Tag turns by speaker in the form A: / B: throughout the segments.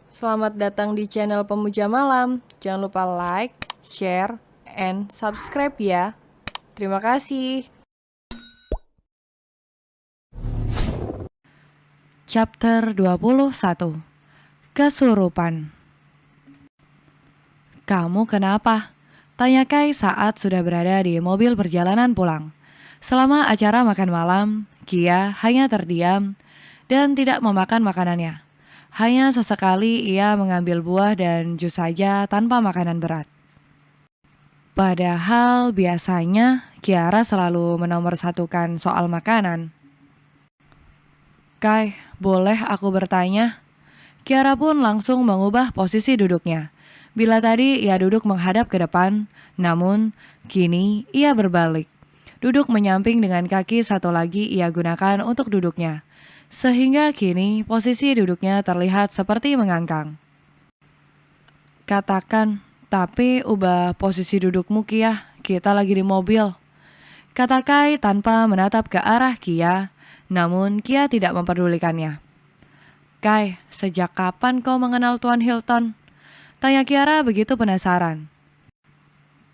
A: Selamat datang di channel Pemuja Malam. Jangan lupa like, share, and subscribe ya. Terima kasih.
B: Chapter 21. Kesurupan. Kamu kenapa? Tanya Kai saat sudah berada di mobil perjalanan pulang. Selama acara makan malam, Kia hanya terdiam dan tidak memakan makanannya. Hanya sesekali ia mengambil buah dan jus saja tanpa makanan berat. Padahal biasanya Kiara selalu menomorsatukan soal makanan. Kai, boleh aku bertanya? Kiara pun langsung mengubah posisi duduknya. Bila tadi ia duduk menghadap ke depan, namun kini ia berbalik. Duduk menyamping dengan kaki satu lagi ia gunakan untuk duduknya. Sehingga kini posisi duduknya terlihat seperti mengangkang. Katakan, tapi ubah posisi dudukmu Kia, kita lagi di mobil. Kata Kai tanpa menatap ke arah Kia, namun Kia tidak memperdulikannya. Kai, sejak kapan kau mengenal Tuan Hilton? Tanya Kiara begitu penasaran.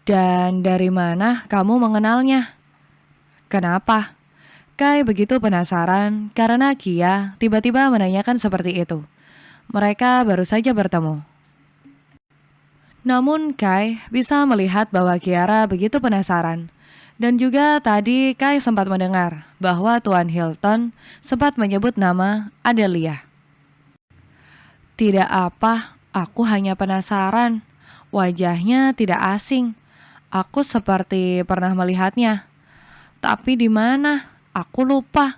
B: Dan dari mana kamu mengenalnya? Kenapa? Kai begitu penasaran karena Kia tiba-tiba menanyakan seperti itu. Mereka baru saja bertemu. Namun Kai bisa melihat bahwa Kiara begitu penasaran. Dan juga tadi Kai sempat mendengar bahwa Tuan Hilton sempat menyebut nama Adelia. Tidak apa, aku hanya penasaran. Wajahnya tidak asing. Aku seperti pernah melihatnya. Tapi di mana? Aku lupa.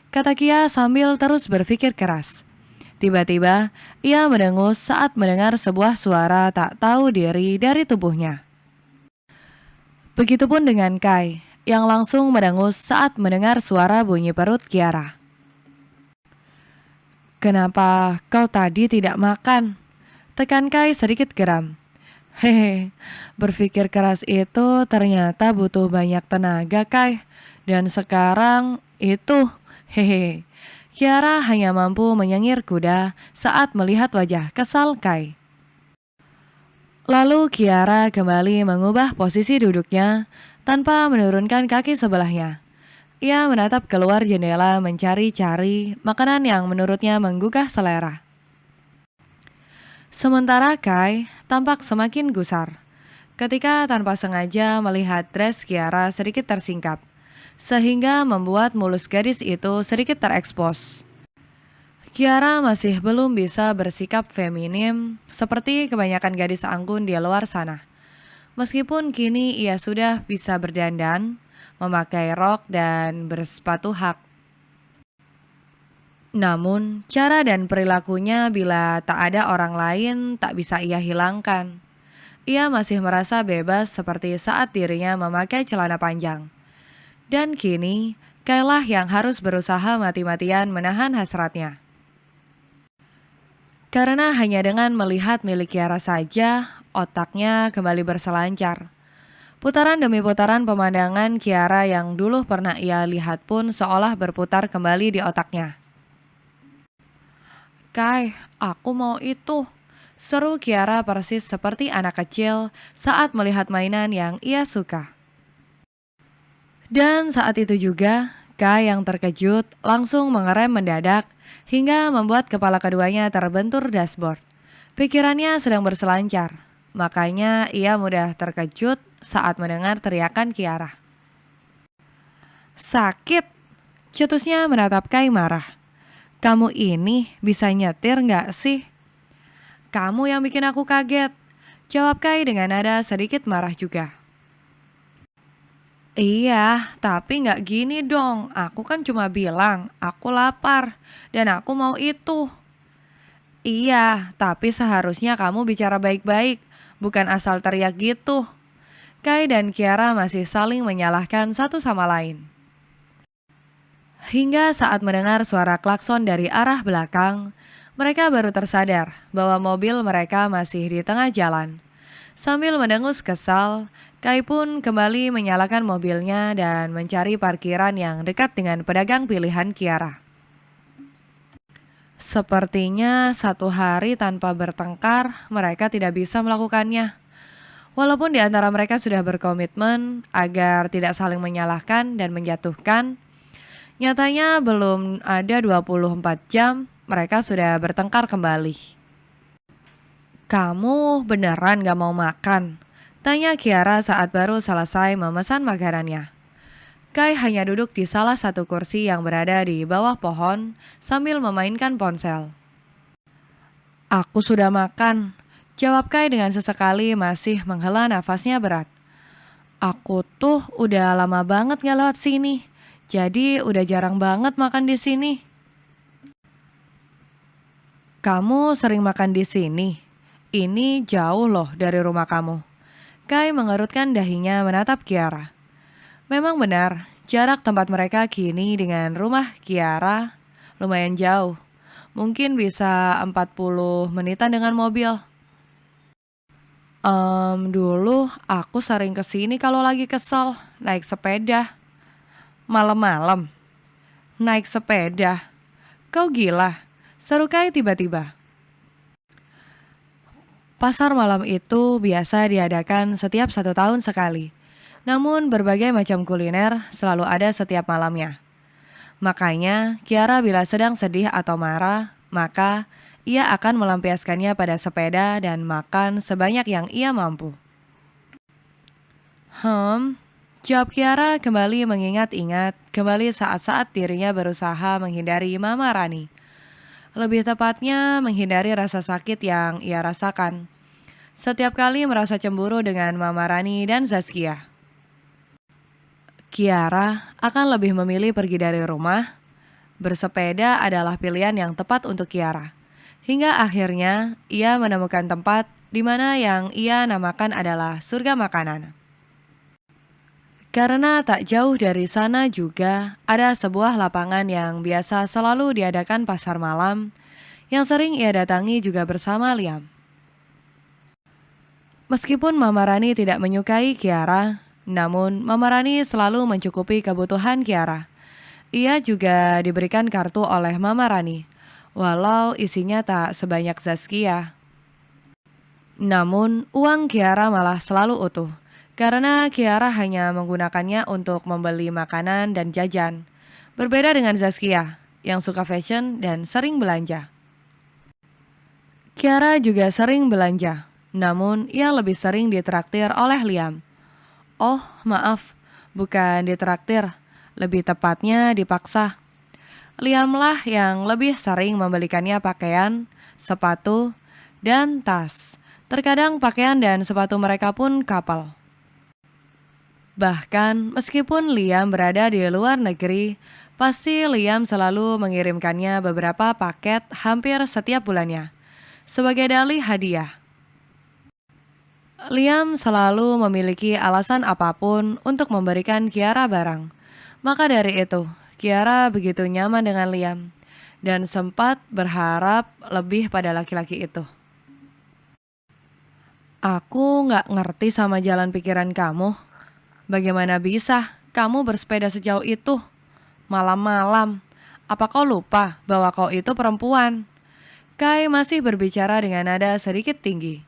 B: Kata Kia sambil terus berpikir keras. Tiba-tiba, ia mendengus saat mendengar sebuah suara tak tahu diri dari tubuhnya. Begitupun dengan Kai, yang langsung mendengus saat mendengar suara bunyi perut Kiara. Kenapa kau tadi tidak makan? Tekan Kai sedikit geram. Hehe, berpikir keras itu ternyata butuh banyak tenaga Kai. Dan sekarang itu, hehe. Kiara hanya mampu menyengir kuda saat melihat wajah kesal Kai. Lalu Kiara kembali mengubah posisi duduknya tanpa menurunkan kaki sebelahnya. Ia menatap keluar jendela mencari-cari makanan yang menurutnya menggugah selera. Sementara Kai tampak semakin gusar ketika tanpa sengaja melihat dress Kiara sedikit tersingkap, sehingga membuat mulus gadis itu sedikit terekspos. Kiara masih belum bisa bersikap feminim seperti kebanyakan gadis anggun di luar sana. Meskipun kini ia sudah bisa berdandan, memakai rok dan bersepatu hak. Namun, cara dan perilakunya bila tak ada orang lain tak bisa ia hilangkan. Ia masih merasa bebas seperti saat dirinya memakai celana panjang. Dan kini, Kailah yang harus berusaha mati-matian menahan hasratnya. Karena hanya dengan melihat milik Kiara saja, otaknya kembali berselancar. Putaran demi putaran pemandangan Kiara yang dulu pernah ia lihat pun seolah berputar kembali di otaknya. Kai, aku mau itu. Seru Kiara persis seperti anak kecil saat melihat mainan yang ia suka. Dan saat itu juga, Kai yang terkejut langsung mengerem mendadak hingga membuat kepala keduanya terbentur dashboard. Pikirannya sedang berselancar, makanya ia mudah terkejut saat mendengar teriakan Kiara. Sakit, cetusnya menatap Kai marah. Kamu ini bisa nyetir nggak sih? Kamu yang bikin aku kaget, jawab Kai dengan nada sedikit marah juga. Iya, tapi nggak gini dong. Aku kan cuma bilang, aku lapar dan aku mau itu. Iya, tapi seharusnya kamu bicara baik-baik, bukan asal teriak gitu. Kai dan Kiara masih saling menyalahkan satu sama lain. Hingga saat mendengar suara klakson dari arah belakang, mereka baru tersadar bahwa mobil mereka masih di tengah jalan. Sambil mendengus kesal, Kai pun kembali menyalakan mobilnya dan mencari parkiran yang dekat dengan pedagang pilihan Kiara. Sepertinya satu hari tanpa bertengkar, mereka tidak bisa melakukannya. Walaupun di antara mereka sudah berkomitmen agar tidak saling menyalahkan dan menjatuhkan, nyatanya belum ada 24 jam, mereka sudah bertengkar kembali. Kamu beneran gak mau makan? Tanya Kiara saat baru selesai memesan makanannya. Kai hanya duduk di salah satu kursi yang berada di bawah pohon sambil memainkan ponsel. Aku sudah makan, jawab Kai dengan sesekali masih menghela nafasnya berat. Aku tuh udah lama banget gak lewat sini, jadi udah jarang banget makan di sini. Kamu sering makan di sini? Ini jauh loh dari rumah kamu. Kai mengerutkan dahinya menatap Kiara. Memang benar, jarak tempat mereka kini dengan rumah Kiara lumayan jauh. Mungkin bisa 40 menitan dengan mobil. Dulu aku sering kesini kalau lagi kesel, naik sepeda. Malam-malam, naik sepeda. Kau gila, seru Kai tiba-tiba. Pasar malam itu biasa diadakan setiap 1 tahun sekali. Namun berbagai macam kuliner selalu ada setiap malamnya. Makanya Kiara bila sedang sedih atau marah, maka ia akan melampiaskannya pada sepeda dan makan sebanyak yang ia mampu. Jawab Kiara kembali mengingat-ingat kembali saat-saat dirinya berusaha menghindari Mama Rani. Lebih tepatnya menghindari rasa sakit yang ia rasakan. Setiap kali merasa cemburu dengan Mama Rani dan Zaskia. Kiara akan lebih memilih pergi dari rumah. Bersepeda adalah pilihan yang tepat untuk Kiara. Hingga akhirnya ia menemukan tempat di mana yang ia namakan adalah surga makanan. Karena tak jauh dari sana juga ada sebuah lapangan yang biasa selalu diadakan pasar malam yang sering ia datangi juga bersama Liam. Meskipun Mama Rani tidak menyukai Kiara, namun Mama Rani selalu mencukupi kebutuhan Kiara. Ia juga diberikan kartu oleh Mama Rani, walau isinya tak sebanyak Zaskia. Namun uang Kiara malah selalu utuh, karena Kiara hanya menggunakannya untuk membeli makanan dan jajan. Berbeda dengan Zaskia, yang suka fashion dan sering belanja. Kiara juga sering belanja, namun ia lebih sering ditraktir oleh Liam. Oh, maaf, bukan ditraktir, lebih tepatnya dipaksa. Liamlah yang lebih sering membelikannya pakaian, sepatu, dan tas. Terkadang pakaian dan sepatu mereka pun couple. Bahkan meskipun Liam berada di luar negeri, pasti Liam selalu mengirimkannya beberapa paket hampir setiap bulannya, sebagai dalih hadiah. Liam selalu memiliki alasan apapun untuk memberikan Kiara barang. Maka dari itu, Kiara begitu nyaman dengan Liam dan sempat berharap lebih pada laki-laki itu. Aku gak ngerti sama jalan pikiran kamu. Bagaimana bisa kamu bersepeda sejauh itu? Malam-malam. Apa kau lupa bahwa kau itu perempuan? Kai masih berbicara dengan nada sedikit tinggi.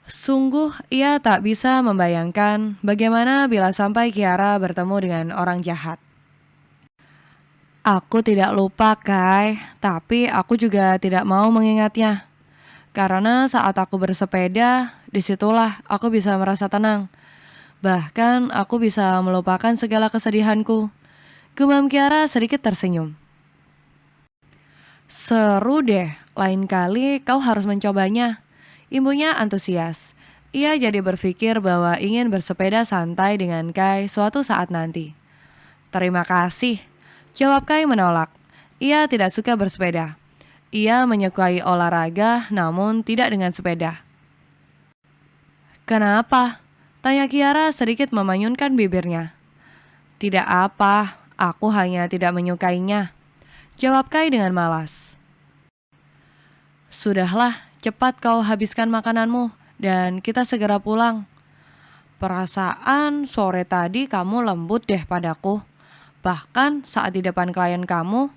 B: Sungguh ia tak bisa membayangkan bagaimana bila sampai Kiara bertemu dengan orang jahat. Aku tidak lupa Kai, tapi aku juga tidak mau mengingatnya. Karena saat aku bersepeda, disitulah aku bisa merasa tenang. Bahkan aku bisa melupakan segala kesedihanku. Gumam Kiara sedikit tersenyum. Seru deh, lain kali kau harus mencobanya. Ibunya antusias. Ia jadi berpikir bahwa ingin bersepeda santai dengan Kai suatu saat nanti. Terima kasih, jawab Kai menolak. Ia tidak suka bersepeda. Ia menyukai olahraga namun tidak dengan sepeda. Kenapa? Tanya Kiara sedikit memanyunkan bibirnya. Tidak apa, aku hanya tidak menyukainya, jawab Kai dengan malas. Sudahlah, cepat kau habiskan makananmu dan kita segera pulang. Perasaan sore tadi kamu lembut deh padaku. Bahkan saat di depan klien kamu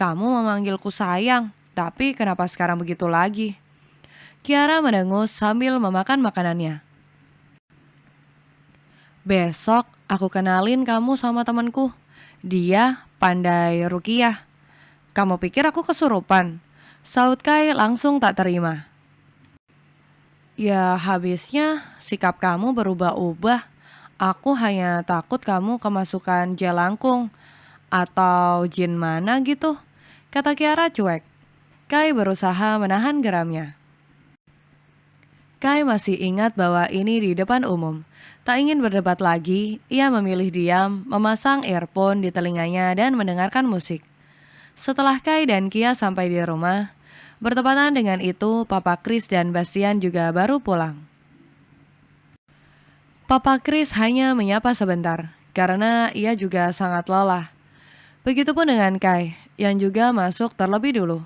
B: Kamu memanggilku sayang, tapi kenapa sekarang begitu lagi? Kiara mendengus sambil memakan makanannya. Besok aku kenalin kamu sama temanku. Dia pandai rukiah. Kamu pikir aku kesurupan? Saud Kai langsung tak terima. Ya habisnya sikap kamu berubah-ubah. Aku hanya takut kamu kemasukan jelangkung atau jin mana gitu, kata Kiara cuek. Kai berusaha menahan geramnya. Kai masih ingat bahwa ini di depan umum. Tak ingin berdebat lagi, ia memilih diam, memasang earphone di telinganya dan mendengarkan musik. Setelah Kai dan Kia sampai di rumah, bertepatan dengan itu Papa Chris dan Bastian juga baru pulang. Papa Chris hanya menyapa sebentar, karena ia juga sangat lelah. Begitupun dengan Kai, yang juga masuk terlebih dulu.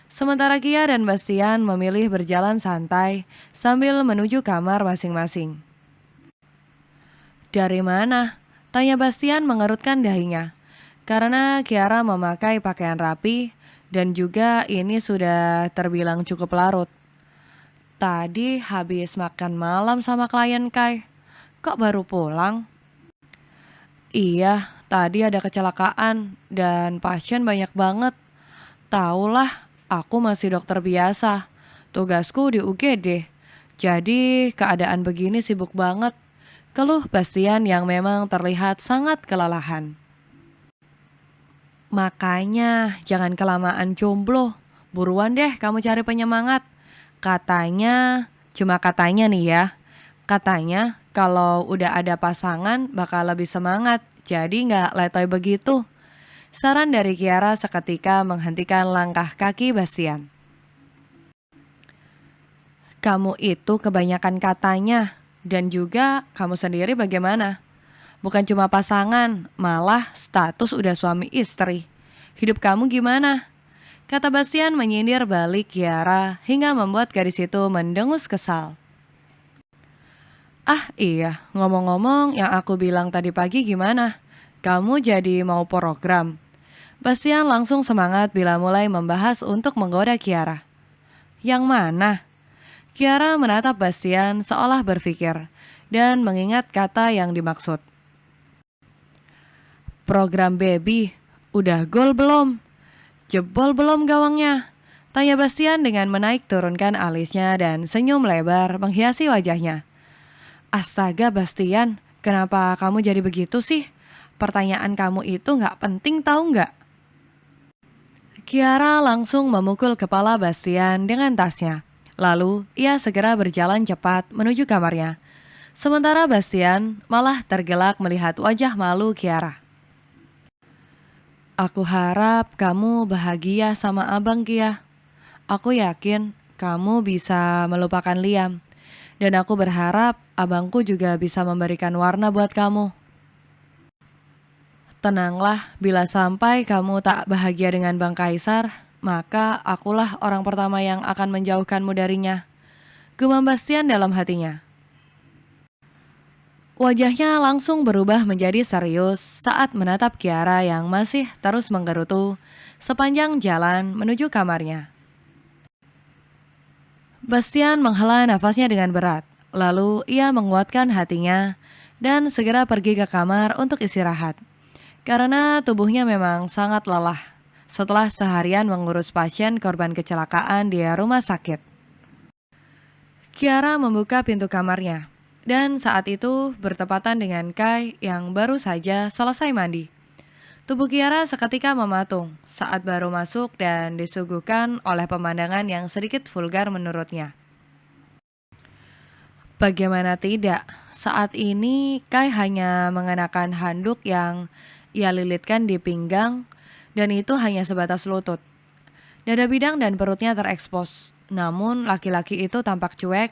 B: Sementara Kia dan Bastian memilih berjalan santai sambil menuju kamar masing-masing. Dari mana? Tanya Bastian mengerutkan dahinya. Karena Kiara memakai pakaian rapi dan juga ini sudah terbilang cukup larut. Tadi habis makan malam sama klien Kai. Kok baru pulang? Iya, tadi ada kecelakaan dan pasien banyak banget. Taulah, aku masih dokter biasa. Tugasku di UGD. Jadi keadaan begini sibuk banget. Keluh Bastian yang memang terlihat sangat kelelahan. Makanya jangan kelamaan jomblo. Buruan deh kamu cari penyemangat. Katanya, cuma katanya nih ya. Katanya kalau udah ada pasangan bakal lebih semangat. Jadi nggak letoy begitu. Saran dari Kiara seketika menghentikan langkah kaki Bastian. Kamu itu kebanyakan katanya. Dan juga kamu sendiri bagaimana? Bukan cuma pasangan, malah status udah suami istri. Hidup kamu gimana? Kata Bastian menyindir balik Kiara hingga membuat gadis itu mendengus kesal. Ah iya, ngomong-ngomong yang aku bilang tadi pagi gimana? Kamu jadi mau program? Bastian langsung semangat bila mulai membahas untuk menggoda Kiara. Yang mana? Kiara menatap Bastian seolah berpikir dan mengingat kata yang dimaksud. Program baby, udah gol belum? Jebol belum gawangnya? Tanya Bastian dengan menaik turunkan alisnya dan senyum lebar menghiasi wajahnya. Astaga Bastian, kenapa kamu jadi begitu sih? Pertanyaan kamu itu gak penting tahu gak? Kiara langsung memukul kepala Bastian dengan tasnya. Lalu ia segera berjalan cepat menuju kamarnya. Sementara Bastian malah tergelak melihat wajah malu Kiara. Aku harap kamu bahagia sama abang Kia. Aku yakin kamu bisa melupakan Liam. Dan aku berharap abangku juga bisa memberikan warna buat kamu. Tenanglah, bila sampai kamu tak bahagia dengan Bang Kaisar, maka akulah orang pertama yang akan menjauhkanmu darinya. Gumam Bastian dalam hatinya. Wajahnya langsung berubah menjadi serius saat menatap Kiara yang masih terus menggerutu sepanjang jalan menuju kamarnya. Bastian menghela nafasnya dengan berat, lalu ia menguatkan hatinya dan segera pergi ke kamar untuk istirahat. Karena tubuhnya memang sangat lelah setelah seharian mengurus pasien korban kecelakaan di rumah sakit. Kiara membuka pintu kamarnya, dan saat itu bertepatan dengan Kai yang baru saja selesai mandi. Tubuh Kiara seketika mematung saat baru masuk dan disuguhkan oleh pemandangan yang sedikit vulgar menurutnya. Bagaimana tidak, saat ini Kai hanya mengenakan handuk yang ia lilitkan di pinggang dan itu hanya sebatas lutut. Dada bidang dan perutnya terekspos, namun laki-laki itu tampak cuek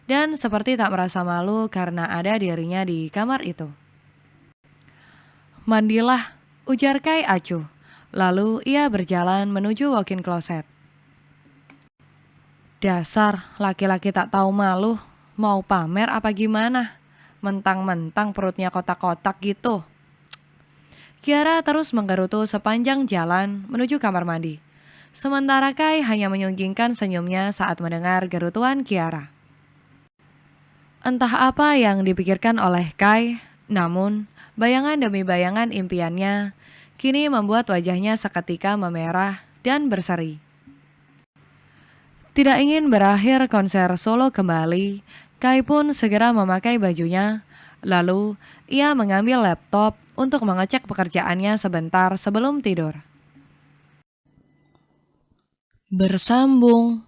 B: dan seperti tak merasa malu karena ada dirinya di kamar itu. Mandilah, ujar Kai acuh. Lalu ia berjalan menuju walk-in closet. Dasar laki-laki tak tahu malu, mau pamer apa gimana? Mentang-mentang perutnya kotak-kotak gitu. Kiara terus menggerutu sepanjang jalan menuju kamar mandi. Sementara Kai hanya menyunggingkan senyumnya saat mendengar gerutuan Kiara. Entah apa yang dipikirkan oleh Kai, namun bayangan demi bayangan impiannya kini membuat wajahnya seketika memerah dan berseri. Tidak ingin berakhir konser solo kembali, Kai pun segera memakai bajunya. Lalu, ia mengambil laptop untuk mengecek pekerjaannya sebentar sebelum tidur.
A: Bersambung.